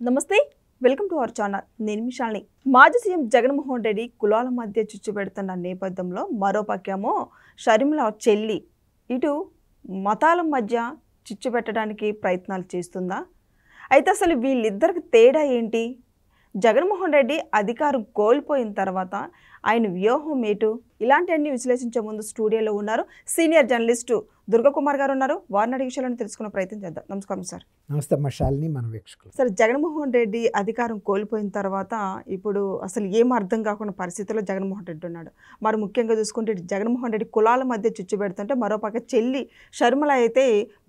నమస్తే, welcome to our channel. నేను మిషాల్ని. మాజీ సీఎం జగన్మోహన్ రెడ్డి కులాల మధ్య చిచ్చు పెడుతున్న నేపథ్యంలో మరోపక్కేమో షర్మిల చెల్లి ఇటు మతాల మధ్య చిచ్చు పెట్టడానికి ప్రయత్నాలు చేస్తుందా? అయితే అసలు వీళ్ళిద్దరికి తేడా ఏంటి? జగన్మోహన్ రెడ్డి అధికారం కోల్పోయిన తర్వాత ఆయన వ్యూహం ఏటు? ఇలాంటివన్నీ విశ్లేషించే ముందు స్టూడియోలో ఉన్నారు సీనియర్ జర్నలిస్టు దుర్గకుమార్ గారు ఉన్నారు. వారిని అడిగే విషయాలను తెలుసుకునే ప్రయత్నం చేద్దాం. నమస్కారం సార్. నమస్తే మషాల్ని మన వీక్షకులు. సార్, జగన్మోహన్ రెడ్డి అధికారం కోల్పోయిన తర్వాత ఇప్పుడు అసలు ఏం అర్థం కాకుండా పరిస్థితుల్లో జగన్మోహన్ రెడ్డి ఉన్నాడు. మరి ముఖ్యంగా చూసుకుంటే జగన్మోహన్ రెడ్డి కులాల మధ్య చిచ్చు పెడుతుంటే మరోపక్క చెల్లి షర్మిల అయితే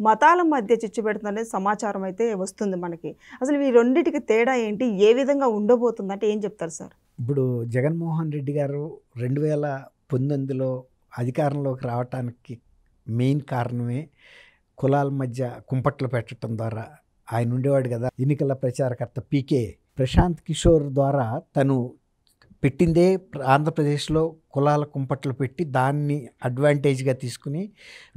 మతాల మధ్య చిచ్చు పెడుతుందనే సమాచారం అయితే వస్తుంది మనకి. అసలు ఈ రెండింటికి తేడా ఏంటి? ఏ విధంగా ఉండబోతుంది అంటే ఏం చెప్తారు సార్? ఇప్పుడు జగన్మోహన్ రెడ్డి గారు 2019లో అధికారంలోకి రావటానికి మెయిన్ కారణమే కులాల మధ్య కుంపట్లు పెట్టడం ద్వారా. ఆయన ఉండేవాడు కదా ఎన్నికల ప్రచారకర్త పీకే ప్రశాంత్ కిషోర్ ద్వారా తను పెట్టిందే ఆంధ్రప్రదేశ్లో కులాల కుంపట్లు పెట్టి దాన్ని అడ్వాంటేజ్గా తీసుకుని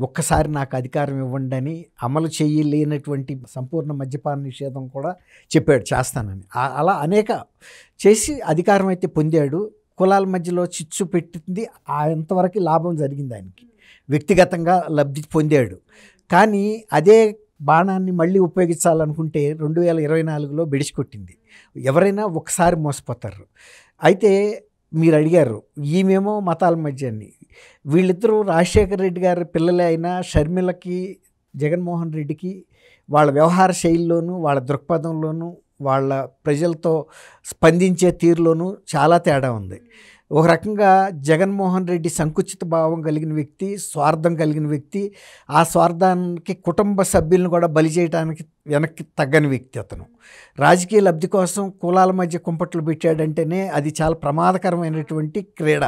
ఒక్కసారి నాకు అధికారం ఇవ్వండి అని అమలు చేయలేనటువంటి సంపూర్ణ మద్యపాన నిషేధం కూడా చెప్పాడు చేస్తానని. అలా అనేక చేసి అధికారం అయితే పొందాడు. కులాల మధ్యలో చిచ్చు పెట్టింది అంతవరకు లాభం జరిగింది ఆయనకి, వ్యక్తిగతంగా లబ్ధి పొందాడు. కానీ అదే బాణాన్ని మళ్ళీ ఉపయోగించాలనుకుంటే 2024లో బెడిసికొట్టింది. ఎవరైనా ఒకసారి మోసపోతారు. అయితే మీరు అడిగారు ఈమెమో మతాల మధ్య అని. వీళ్ళిద్దరూ రాజశేఖర రెడ్డి గారి పిల్లలే అయినా షర్మిలకి జగన్మోహన్ రెడ్డికి వాళ్ళ వ్యవహార శైలిలోనూ వాళ్ళ దృక్పథంలోనూ వాళ్ళ ప్రజలతో స్పందించే తీరులోనూ చాలా తేడా ఉంది. ఒక రకంగా జగన్మోహన్ రెడ్డి సంకుచిత భావం కలిగిన వ్యక్తి, స్వార్థం కలిగిన వ్యక్తి. ఆ స్వార్థానికి కుటుంబ సభ్యులను కూడా బలి చేయడానికి వెనక్కి తగ్గని వ్యక్తి అతను. రాజకీయ లబ్ధి కోసం కులాల మధ్య కుంపట్లు పెట్టాడంటేనే అది చాలా ప్రమాదకరమైనటువంటి క్రీడ.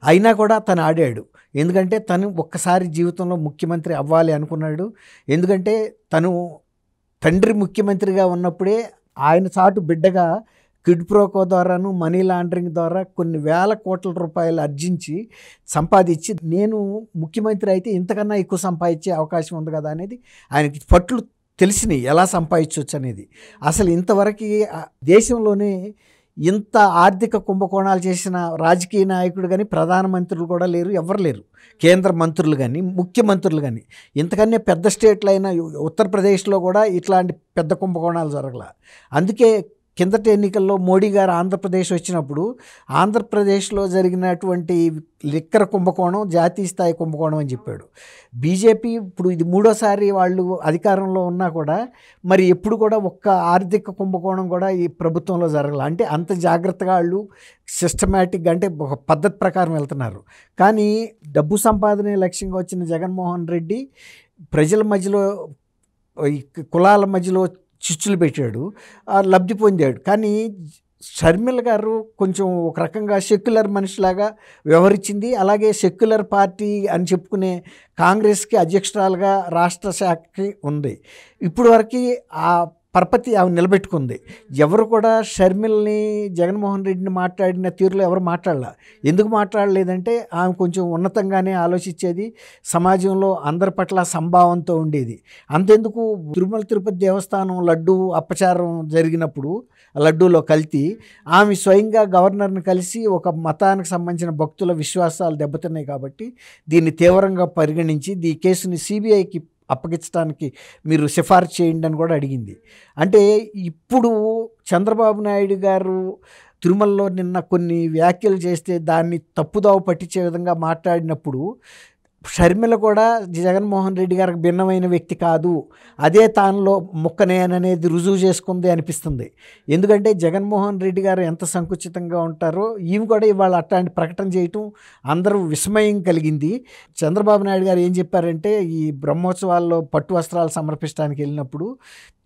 అయినా కూడా తను ఆడాడు. ఎందుకంటే తను ఒక్కసారి జీవితంలో ముఖ్యమంత్రి అవ్వాలి అనుకున్నాడు. ఎందుకంటే తను తండ్రి ముఖ్యమంత్రిగా ఉన్నప్పుడే ఆయన చాటు బిడ్డగా క్విడ్ ప్రోకో ద్వారాను మనీ లాండరింగ్ ద్వారా కొన్ని వేల కోట్ల రూపాయలు ఆర్జించి సంపాదించి నేను ముఖ్యమంత్రి అయితే ఇంతకన్నా ఎక్కువ సంపాదించే అవకాశం ఉంది కదా అనేది ఆయనకి పట్లు తెలిసినాయి, ఎలా సంపాదించవచ్చు అనేది. అసలు ఇంతవరకు దేశంలోనే ఇంత ఆర్థిక కుంభకోణాలు చేసిన రాజకీయ నాయకుడు కానీ ప్రధానమంత్రులు కూడా లేరు, ఎవరు లేరు. కేంద్ర మంత్రులు కానీ ముఖ్యమంత్రులు కానీ. ఇంతకన్నా పెద్ద స్టేట్లు అయిన ఉత్తరప్రదేశ్లో కూడా ఇట్లాంటి పెద్ద కుంభకోణాలు జరగల. అందుకే కిందటి ఎన్నికల్లో మోడీ గారు ఆంధ్రప్రదేశ్ వచ్చినప్పుడు ఆంధ్రప్రదేశ్లో జరిగినటువంటి లిక్కర్ కుంభకోణం జాతీయ స్థాయి కుంభకోణం అని చెప్పాడు. బీజేపీ ఇప్పుడు ఇది 3వసారి వాళ్ళు అధికారంలో ఉన్నా కూడా మరి ఎప్పుడు కూడా ఒక్క ఆర్థిక కుంభకోణం కూడా ఈ ప్రభుత్వంలో జరగల. అంటే అంత జాగ్రత్తగా వాళ్ళు సిస్టమేటిక్గా అంటే ఒక పద్ధతి ప్రకారం వెళ్తున్నారు. కానీ డబ్బు సంపాదనే లక్ష్యంగా వచ్చిన జగన్మోహన్ రెడ్డి ప్రజల మధ్యలో కులాల మధ్యలో చిచ్చులు పెట్టాడు, లబ్ధి పొందాడు. కానీ షర్మిల గారు కొంచెం ఒక రకంగా సెక్యులర్ మనిషిలాగా వ్యవహరించింది. అలాగే సెక్యులర్ పార్టీ అని చెప్పుకునే కాంగ్రెస్కి అధ్యక్షురాలుగా రాష్ట్ర శాఖకి ఉంది. ఇప్పుడు వరకు ఆ పరపతి ఆమె నిలబెట్టుకుంది. ఎవరు కూడా షర్మిల్ని జగన్మోహన్ రెడ్డిని మాట్లాడిన తీరులో ఎవరు మాట్లాడలే. ఎందుకు మాట్లాడలేదంటే ఆమె కొంచెం ఉన్నతంగానే ఆలోచించేది, సమాజంలో అందరి పట్ల సంభావంతో ఉండేది. అంతెందుకు తిరుమల తిరుపతి దేవస్థానం లడ్డు అపచారం జరిగినప్పుడు లడ్డూలో కల్తీ ఆమె స్వయంగా గవర్నర్ని కలిసి ఒక మతానికి సంబంధించిన భక్తుల విశ్వాసాలు దెబ్బతిన్నాయి కాబట్టి దీన్ని తీవ్రంగా పరిగణించి ఈ కేసుని సిబిఐకి అప్పగించడానికి మీరు సిఫార్సు చేయండి అని కూడా అడిగింది. అంటే ఇప్పుడు చంద్రబాబు నాయుడు గారు తిరుమలలో నిన్న కొన్ని వ్యాఖ్యలు చేస్తే దాన్ని తప్పుదావ పట్టించే విధంగా మాట్లాడినప్పుడు షర్మిల కూడా జగన్మోహన్ రెడ్డి గారికి భిన్నమైన వ్యక్తి కాదు, అదే తానులో ముక్కనేననేది రుజువు చేసుకుంది అనిపిస్తుంది. ఎందుకంటే జగన్మోహన్ రెడ్డి గారు ఎంత సంకుచితంగా ఉంటారో ఈమె కూడా ఇవాళ అట్లాంటి ప్రకటన చేయటం అందరూ విస్మయం కలిగింది. చంద్రబాబు నాయుడు గారు ఏం చెప్పారంటే ఈ బ్రహ్మోత్సవాల్లో పట్టు వస్త్రాలు సమర్పించడానికి వెళ్ళినప్పుడు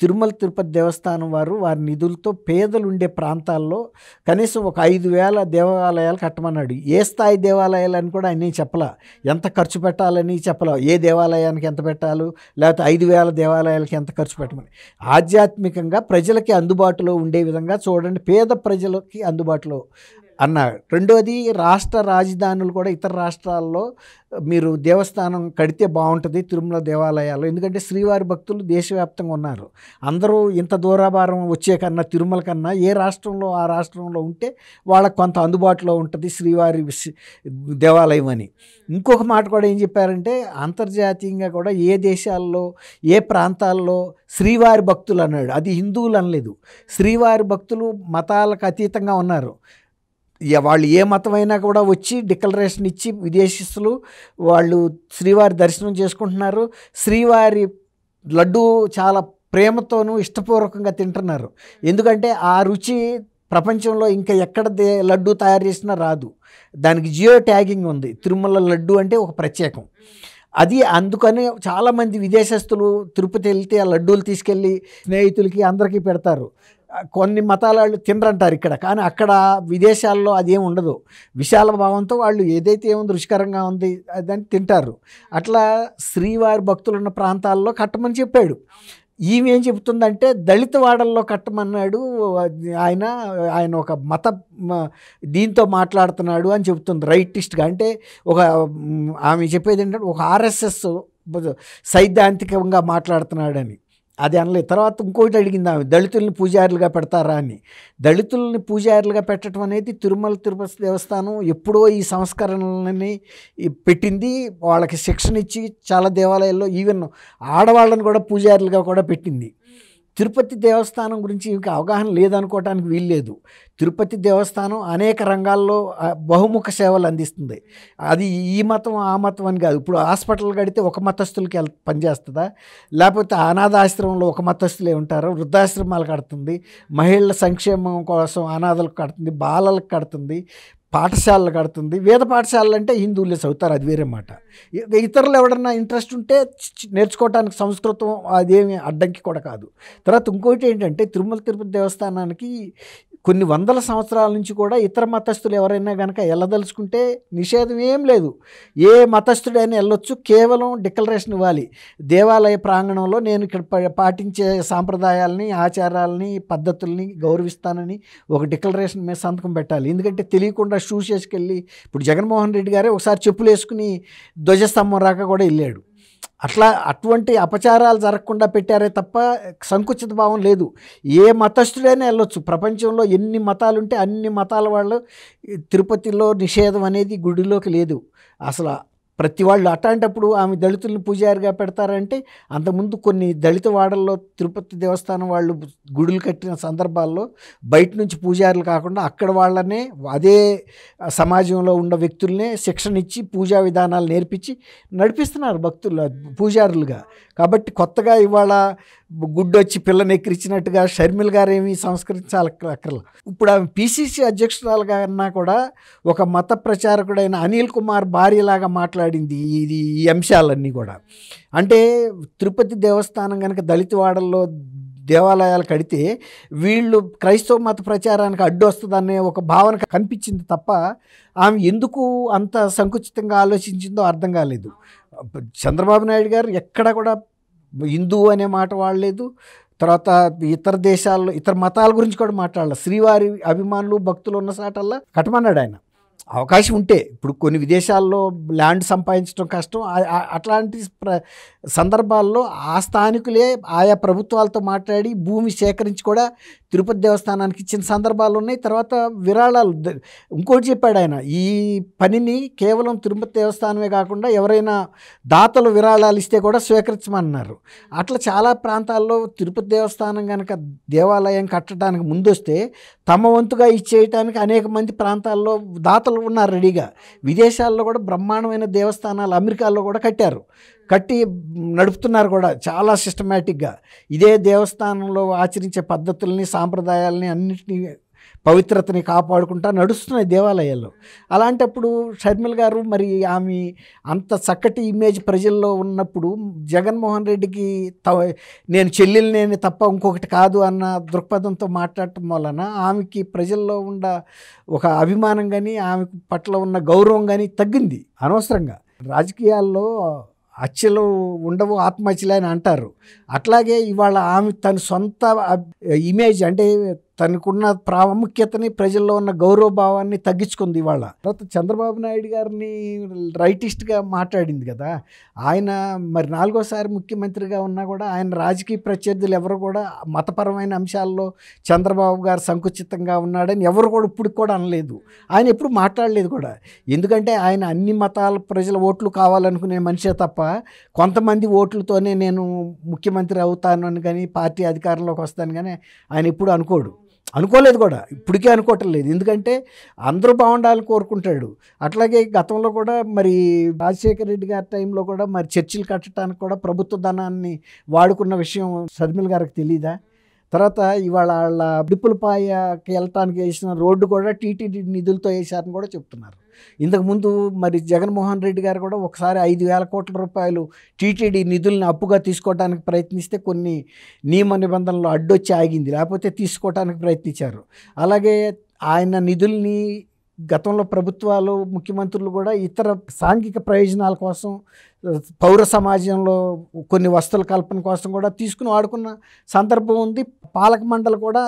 తిరుమల తిరుపతి దేవస్థానం వారి నిధులతో పేదలు ఉండే ప్రాంతాల్లో కనీసం ఒక 5,000 దేవాలయాలు కట్టమన్నాడు. ఏ స్థాయి దేవాలయాలని కూడా ఆయన చెప్పలా, ఎంత ఖర్చు పెట్టాలని చెప్పలా, ఏ దేవాలయానికి ఎంత పెట్టాలో లేకపోతే 5,000 దేవాలయాలకి ఎంత ఖర్చు పెట్టమని. ఆధ్యాత్మికంగా ప్రజలకి అందుబాటులో ఉండే విధంగా చూడండి, పేద ప్రజలకి అందుబాటులో అన్నారు. రెండోది రాష్ట్ర రాజధానులు కూడా ఇతర రాష్ట్రాల్లో మీరు దేవస్థానం కడితే బాగుంటుంది తిరుమల దేవాలయాలు. ఎందుకంటే శ్రీవారి భక్తులు దేశవ్యాప్తంగా ఉన్నారు. అందరూ ఇంత దూరాభారం వచ్చే కన్నా తిరుమల కన్నా ఏ రాష్ట్రంలో ఆ రాష్ట్రంలో ఉంటే వాళ్ళకు కొంత అందుబాటులో ఉంటుంది శ్రీవారి దేవాలయం అని. ఇంకొక మాట కూడా ఏం చెప్పారంటే అంతర్జాతీయంగా కూడా ఏ దేశాల్లో ఏ ప్రాంతాల్లో శ్రీవారి భక్తులు అన్నాడు. అది హిందువులు అనలేదు. శ్రీవారి భక్తులు మతాలకు అతీతంగా ఉన్నారు. వాళ్ళు ఏ మతమైనా కూడా వచ్చి డిక్లరేషన్ ఇచ్చి విదేశీస్తులు వాళ్ళు శ్రీవారి దర్శనం చేసుకుంటున్నారు. శ్రీవారి లడ్డు చాలా ప్రేమతోనూ ఇష్టపూర్వకంగా తింటున్నారు. ఎందుకంటే ఆ రుచి ప్రపంచంలో ఇంకా ఎక్కడ లడ్డు తయారు చేసినా రాదు. దానికి జియో ట్యాగింగ్ ఉంది. తిరుమల లడ్డు అంటే ఒక ప్రత్యేకం. అది అందుకని చాలామంది విదేశస్తులు తిరుపతి వెళ్తే ఆ లడ్డూలు తీసుకెళ్ళి స్నేహితులకి అందరికీ పెడతారు. కొన్ని మతాల వాళ్ళు తినరంటారు ఇక్కడ, కానీ అక్కడ విదేశాల్లో అదేం ఉండదు. విశాల భావంతో వాళ్ళు ఏదైతే ఏముంది రుచికరంగా ఉంది అదని తింటారు. అట్లా శ్రీవారి భక్తులు ఉన్న ప్రాంతాల్లో కట్టమని చెప్పాడు. ఈమె ఏం చెబుతుందంటే దళిత వాడల్లో కట్టమన్నాడు ఆయన ఒక మత దీంతో మాట్లాడుతున్నాడు అని చెబుతుంది రైటిస్ట్గా. అంటే ఒక ఆమె చెప్పేది ఏంటంటే ఒక ఆర్ఎస్ఎస్ సైద్ధాంతికంగా మాట్లాడుతున్నాడని. అది అనలేదు. తర్వాత ఇంకోటి అడిగింది ఆమె, దళితుల్ని పూజారులుగా పెడతారా అని. దళితుల్ని పూజారులుగా పెట్టడం అనేది తిరుపతి దేవస్థానం ఎప్పుడో ఈ సంస్కరణలని పెట్టింది. వాళ్ళకి శిక్షణ ఇచ్చి చాలా దేవాలయాల్లో ఈవెన్ ఆడవాళ్ళని కూడా పూజారులుగా కూడా పెట్టింది. తిరుపతి దేవస్థానం గురించి ఇంకా అవగాహన లేదనుకోవటానికి వీల్లేదు. తిరుపతి దేవస్థానం అనేక రంగాల్లో బహుముఖ సేవలు అందిస్తుంది. అది ఈ మతం ఆ మతం అని కాదు. ఇప్పుడు హాస్పిటల్ కడితే ఒక మతస్థులకి పనిచేస్తుందా, లేకపోతే అనాథాశ్రమంలో ఒక మతస్థులే ఉంటారు. వృద్ధాశ్రమాలు కడుతుంది, మహిళల సంక్షేమం కోసం అనాథలకు కడుతుంది, బాలలకు కడుతుంది, పాఠశాలలు కడుతుంది. వేద పాఠశాలలు అంటే హిందువులే చదువుతారు, అది వేరే మాట. ఇతరులు ఎవడన్నా ఇంట్రెస్ట్ ఉంటే నేర్చుకోవటానికి సంస్కృతం అదేమి అడ్డంకి కూడా కాదు. తర్వాత ఇంకోటి ఏంటంటే తిరుపతి దేవస్థానానికి కొన్ని వందల సంవత్సరాల నుంచి కూడా ఇతర మతస్థులు ఎవరైనా కనుక వెళ్ళదలుచుకుంటే నిషేధం ఏం లేదు. ఏ మతస్థుడైనా వెళ్ళొచ్చు, కేవలం డిక్లరేషన్ ఇవ్వాలి. దేవాలయ ప్రాంగణంలో నేను ఇక్కడ పాటించే సాంప్రదాయాలని ఆచారాలని పద్ధతుల్ని గౌరవిస్తానని ఒక డిక్లరేషన్ మీద సంతకం పెట్టాలి. ఎందుకంటే తెలియకుండా షూస్ వేసుకెళ్ళి ఇప్పుడు జగన్మోహన్ రెడ్డి గారే ఒకసారి చెప్పులు వేసుకుని ధ్వజస్తంభం రాక కూడా వెళ్ళాడు. అటువంటి అపచారాలు జరగకుండా పెట్టారే తప్ప సంకుచిత భావం లేదు. ఏ మతస్థుడైనా వెళ్ళొచ్చు. ప్రపంచంలో ఎన్ని మతాలు ఉంటే అన్ని మతాల వాళ్ళు తిరుపతిలో నిషేధం అనేది గుడిలోకి లేదు అసలు. ప్రతి వాళ్ళు అట్లాంటప్పుడు ఆమె దళితుల్ని పూజారిగా పెడతారంటే అంతకుముందు కొన్ని దళిత వాడల్లో తిరుపతి దేవస్థానం వాళ్ళు గుడులు కట్టిన సందర్భాల్లో బయట నుంచి పూజారులు కాకుండా అక్కడ వాళ్ళనే అదే సమాజంలో ఉన్న వ్యక్తులనే శిక్షణ ఇచ్చి పూజా విధానాలు నేర్పించి నడిపిస్తున్నారు భక్తులు పూజారులుగా. కాబట్టి కొత్తగా ఇవాళ గుడ్డొచ్చి పిల్లని ఎక్కిరించినట్టుగా షర్మిల గారు ఏమి సంస్కరించాలి అక్కర్లా. ఇప్పుడు ఆమె పిసిసి అధ్యక్షురాలుగా అన్నా కూడా ఒక మత ప్రచారకుడైన అనిల్ కుమార్ భార్యలాగా మాట్లాడింది ఈ అంశాలన్నీ కూడా. అంటే తిరుపతి దేవస్థానం కనుక దళితవాడల్లో దేవాలయాలు కడితే వీళ్ళు క్రైస్తవ మత ప్రచారానికి అడ్డు వస్తుందనే ఒక భావన కనిపించింది తప్ప ఆమె ఎందుకు అంత సంకుచితంగా ఆలోచించిందో అర్థం కాలేదు. చంద్రబాబు నాయుడు గారు ఎక్కడ కూడా హిందువు అనే మాట వాడలేదు. తర్వాత ఇతర దేశాల్లో ఇతర మతాల గురించి కూడా మాట్లాడలేదు. శ్రీవారి అభిమానులు భక్తులు ఉన్న సాటల్లా కట్టమన్నాడు ఆయన. అవకాశం ఉంటే ఇప్పుడు కొన్ని విదేశాల్లో ల్యాండ్ సంపాదించడం కష్టం. అట్లాంటి సందర్భాల్లో ఆ స్థానికులే ఆయా ప్రభుత్వాలతో మాట్లాడి భూమి సేకరించి కూడా తిరుపతి దేవస్థానానికి ఇచ్చిన సందర్భాలు ఉన్నాయి. తర్వాత విరాళాలు ఇంకోటి చెప్పాడు ఆయన, ఈ పనిని కేవలం తిరుపతి దేవస్థానమే కాకుండా ఎవరైనా దాతలు విరాళాలు ఇస్తే కూడా స్వీకరించమన్నారు. అట్లా చాలా ప్రాంతాల్లో తిరుపతి దేవస్థానం కనుక దేవాలయం కట్టడానికి ముందొస్తే తమ వంతుగా ఇచ్చేయటానికి అనేక మంది ప్రాంతాల్లో దాతలు ఉన్నారు రెడీగా. విదేశాల్లో కూడా బ్రహ్మాండమైన దేవస్థానాలు అమెరికాలో కూడా కట్టి నడుపుతున్నారు కూడా చాలా సిస్టమేటిక్గా. ఇదే దేవస్థానంలో ఆచరించే పద్ధతుల్ని సాంప్రదాయాలని అన్నిటినీ పవిత్రతని కాపాడుకుంటా నడుస్తున్నాయి దేవాలయాల్లో. అలాంటప్పుడు షర్మిల గారు మరి ఆమె అంత చక్కటి ఇమేజ్ ప్రజల్లో ఉన్నప్పుడు జగన్మోహన్ రెడ్డికి నేను చెల్లెల్ని తప్ప ఇంకొకటి కాదు అన్న దృక్పథంతో మాట్లాడటం వలన ఆమెకి ప్రజల్లో ఉన్న ఒక అభిమానం కానీ ఆమె పట్ల ఉన్న గౌరవం కానీ తగ్గింది అనవసరంగా. రాజకీయాల్లో హత్యలు ఉండవు ఆత్మహత్యలు అని అంటారు. అట్లాగే ఇవాళ ఆమె తన సొంత ఇమేజ్ అంటే తనకున్న ప్రాముఖ్యతని ప్రజల్లో ఉన్న గౌరవభావాన్ని తగ్గించుకుంది ఇవాళ. తర్వాత చంద్రబాబు నాయుడు గారిని రైటిస్ట్గా మాట్లాడింది కదా. ఆయన మరి 4వ సారి ముఖ్యమంత్రిగా ఉన్నా కూడా ఆయన రాజకీయ ప్రత్యర్థులు ఎవరు కూడా మతపరమైన అంశాల్లో చంద్రబాబు గారు సంకుచితంగా ఉన్నాడని ఎవరు కూడా ఇప్పుడు కూడా అనలేదు. ఆయన ఎప్పుడు మాట్లాడలేదు కూడా. ఎందుకంటే ఆయన అన్ని మతాల ప్రజల ఓట్లు కావాలనుకునే మనిషే తప్ప కొంతమంది ఓట్లతోనే నేను ముఖ్యమంత్రి అవుతాను అని కానీ పార్టీ అధికారంలోకి వస్తాను కానీ ఆయన ఎప్పుడు అనుకోలేదు కూడా, ఇప్పటికే అనుకోవటం లేదు. ఎందుకంటే అందరూ బాగుండాలని కోరుకుంటాడు. అట్లాగే గతంలో కూడా మరి రాజశేఖర రెడ్డి గారి టైంలో కూడా మరి చర్చిలు కట్టడానికి కూడా ప్రభుత్వ ధనాన్ని వాడుకున్న విషయం షర్మిల గారికి తెలీదా? తర్వాత ఇవాళ వాళ్ళ డిప్పులపాయకి వెళ్ళటానికి వేసిన రోడ్డు కూడా టీటీడీ నిధులతో వేశారని కూడా చెప్తున్నారు. ఇంతకుముందు మరి జగన్మోహన్ రెడ్డి గారు కూడా ఒకసారి 5,000 కోట్ల రూపాయలు టీటీడీ నిధుల్ని అప్పుగా తీసుకోవడానికి ప్రయత్నిస్తే కొన్ని నియమ నిబంధనలు అడ్డొచ్చి ఆగింది, లేకపోతే తీసుకోవడానికి ప్రయత్నించారు. అలాగే ఆయన నిధుల్ని గతంలో ప్రభుత్వాలు ముఖ్యమంత్రులు కూడా ఇతర సాంఘిక ప్రయోజనాల కోసం పౌర సమాజంలో కొన్ని వస్తువుల కల్పన కోసం కూడా తీసుకుని వాడుకున్న సందర్భం ఉంది. పాలక మండలి కూడా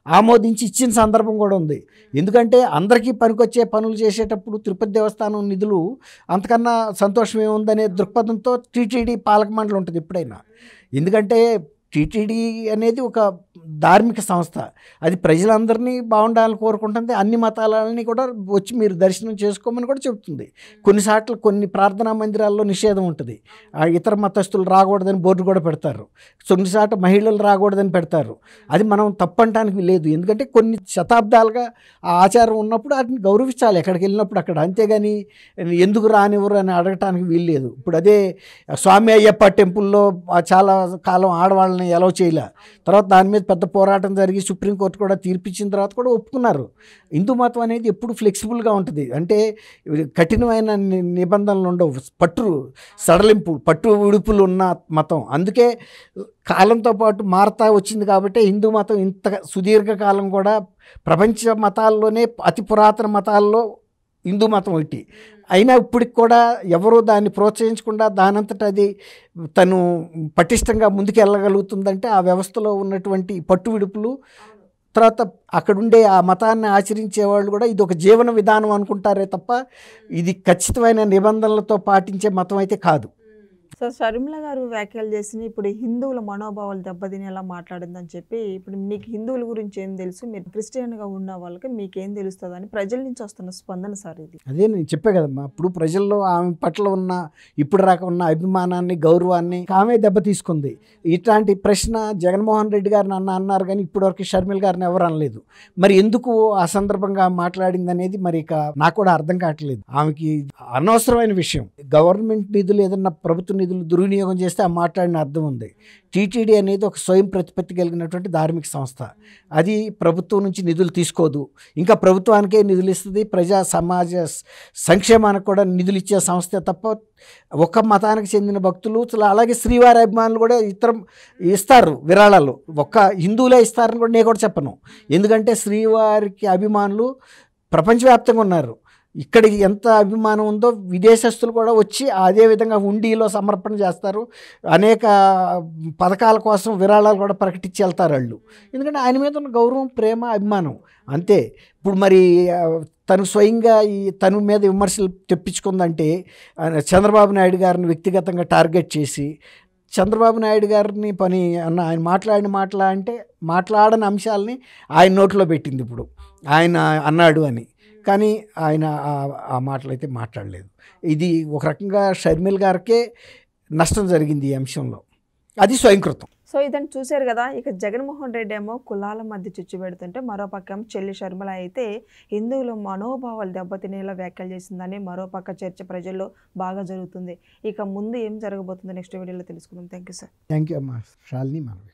ఆమోదించి ఇచ్చిన సందర్భం కూడా ఉంది. ఎందుకంటే అందరికీ పనికొచ్చే పనులు చేసేటప్పుడు తిరుపతి దేవస్థానం నిధులు అంతకన్నా సంతోషం ఏముందనే దృక్పథంతో టీటీడీ పాలక మండలి ఉంటుంది ఎప్పుడైనా. ఎందుకంటే టీటీడీ అనేది ఒక ధార్మిక సంస్థ, అది ప్రజలందరినీ బాగుండాలని కోరుకుంటుంది. అన్ని మతాలని కూడా వచ్చి మీరు దర్శనం చేసుకోమని కూడా చెబుతుంది. కొన్నిసార్లు కొన్ని ప్రార్థనా మందిరాల్లో నిషేధం ఉంటుంది, ఇతర మతస్థులు రాకూడదని బోర్డు కూడా పెడతారు. కొన్నిసార్లు మహిళలు రాకూడదని పెడతారు. అది మనం తప్పంటానికి లేదు. ఎందుకంటే కొన్ని శతాబ్దాలుగా ఆ ఆచారం ఉన్నప్పుడు వాటిని గౌరవించాలి ఎక్కడికి వెళ్ళినప్పుడు అక్కడ. అంతేగాని ఎందుకు రానివ్వరు అని అడగటానికి వీల్లేదు. ఇప్పుడు అదే స్వామి అయ్యప్ప టెంపుల్లో చాలా కాలం ఆడవాళ్ళని అలౌ చేయలే. తర్వాత దాని మీద పెద్ద పోరాటం జరిగి సుప్రీంకోర్టు కూడా తీర్పిచ్చిన తర్వాత కూడా ఒప్పుకున్నారు. హిందూ మతం అనేది ఎప్పుడు ఫ్లెక్సిబుల్గా ఉంటుంది. అంటే కఠినమైన నిబంధనలు ఉండవు, పట్టు విడుపులు ఉన్న మతం. అందుకే కాలంతో పాటు మారుతా వచ్చింది కాబట్టి హిందూ మతం ఇంత సుదీర్ఘకాలం కూడా ప్రపంచ మతాల్లోనే అతి పురాతన మతాల్లో హిందూ మతం ఒకటి. అయినా ఇప్పటికి కూడా ఎవరూ దాన్ని ప్రోత్సహించకుండా దానంతట అది తను పటిష్టంగా ముందుకు వెళ్ళగలుగుతుందంటే ఆ వ్యవస్థలో ఉన్నటువంటి పట్టు విడుపులు, తర్వాత అక్కడుండే ఆ మతాన్ని ఆచరించే వాళ్ళు కూడా ఇది ఒక జీవన విధానం అనుకుంటారే తప్ప ఇది ఖచ్చితమైన నిబంధనలతో పాటించే మతం అయితే కాదు. సో షర్మిల గారు వ్యాఖ్యలు చేసిన ఇప్పుడు హిందువుల మనోభావాలు దెబ్బతినేలా మాట్లాడిందని చెప్పి, ఇప్పుడు నీకు హిందువుల గురించి ఏం తెలుసు, మీరు క్రిస్టియన్గా ఉన్న వాళ్ళకి మీకేం తెలుస్తుంది అని ప్రజల నుంచి వస్తున్న స్పందన సార్ ఇది. అదే నేను చెప్పే కదమ్మా, ఇప్పుడు ప్రజల్లో ఆమె పట్ల ఉన్న ఇప్పుడు రాక ఉన్న అభిమానాన్ని గౌరవాన్ని ఆమె దెబ్బ తీసుకుంది. ఇట్లాంటి ప్రశ్న జగన్మోహన్ రెడ్డి గారిని అన్నారు కానీ ఇప్పటివరకు షర్మిల గారిని ఎవరు అనలేదు. మరి ఎందుకు ఆ సందర్భంగా మాట్లాడింది అనేది మరి ఇక నాకు కూడా అర్థం కావట్లేదు. ఆమెకి అనవసరమైన విషయం. గవర్నమెంట్ నిధులు ఏదన్నా ప్రభుత్వ నిధులు దుర్వినియోగం చేస్తే ఆ మాట్లాడిన అర్థం ఉంది. టీటీడీ అనేది ఒక స్వయం ప్రతిపత్తి కలిగినటువంటి ధార్మిక సంస్థ. అది ప్రభుత్వం నుంచి నిధులు తీసుకోదు, ఇంకా ప్రభుత్వానికే నిధులు ఇస్తుంది. ప్రజా సమాజ సంక్షేమానికి కూడా నిధులు ఇచ్చే సంస్థే తప్ప ఒక మతానికి చెందిన భక్తులు అలాగే శ్రీవారి అభిమానులు కూడా ఇస్తారు విరాళాలు. ఒక్క హిందువులే ఇస్తారని కూడా నేను కూడా చెప్పను. ఎందుకంటే శ్రీవారికి అభిమానులు ప్రపంచవ్యాప్తంగా ఉన్నారు. ఇక్కడికి ఎంత అభిమానం ఉందో విదేశస్తులు కూడా వచ్చి అదే విధంగా హుండీలో సమర్పణ చేస్తారు. అనేక పథకాల కోసం విరాళాలు కూడా ప్రకటించి వెళ్తారు వాళ్ళు. ఎందుకంటే ఆయన మీద ఉన్న గౌరవం, ప్రేమ, అభిమానం అంతే. ఇప్పుడు మరి తను స్వయంగా తను మీద విమర్శలు తెప్పించుకుందంటే చంద్రబాబు నాయుడు గారిని వ్యక్తిగతంగా టార్గెట్ చేసి చంద్రబాబు నాయుడు గారిని ఆయన మాట్లాడని అంశాలని ఆయన నోట్లో పెట్టింది. ఇప్పుడు ఆయన అన్నాడు అని, కానీ ఆయన ఆ మాటలు అయితే మాట్లాడలేదు. ఇది ఒక రకంగా షర్మిల గారికే నష్టం జరిగింది ఈ అంశంలో, అది స్వయంకృతం. సో ఇదని చూశారు కదా. ఇక జగన్మోహన్ రెడ్డి ఏమో కులాల మధ్య చిచ్చు పెడుతుంటే మరోపక్క చెల్లి షర్మిల అయితే హిందువుల మనోభావాలు దెబ్బతినేలా వ్యాఖ్యలు చేసిందని మరోపక్క చర్చ ప్రజల్లో బాగా జరుగుతుంది. ఇక ముందు ఏం జరగబోతుందో నెక్స్ట్ వీడియోలో తెలుసుకుందాం. Thank you sir. Thank you అమ్మా. శాలిని మనవి.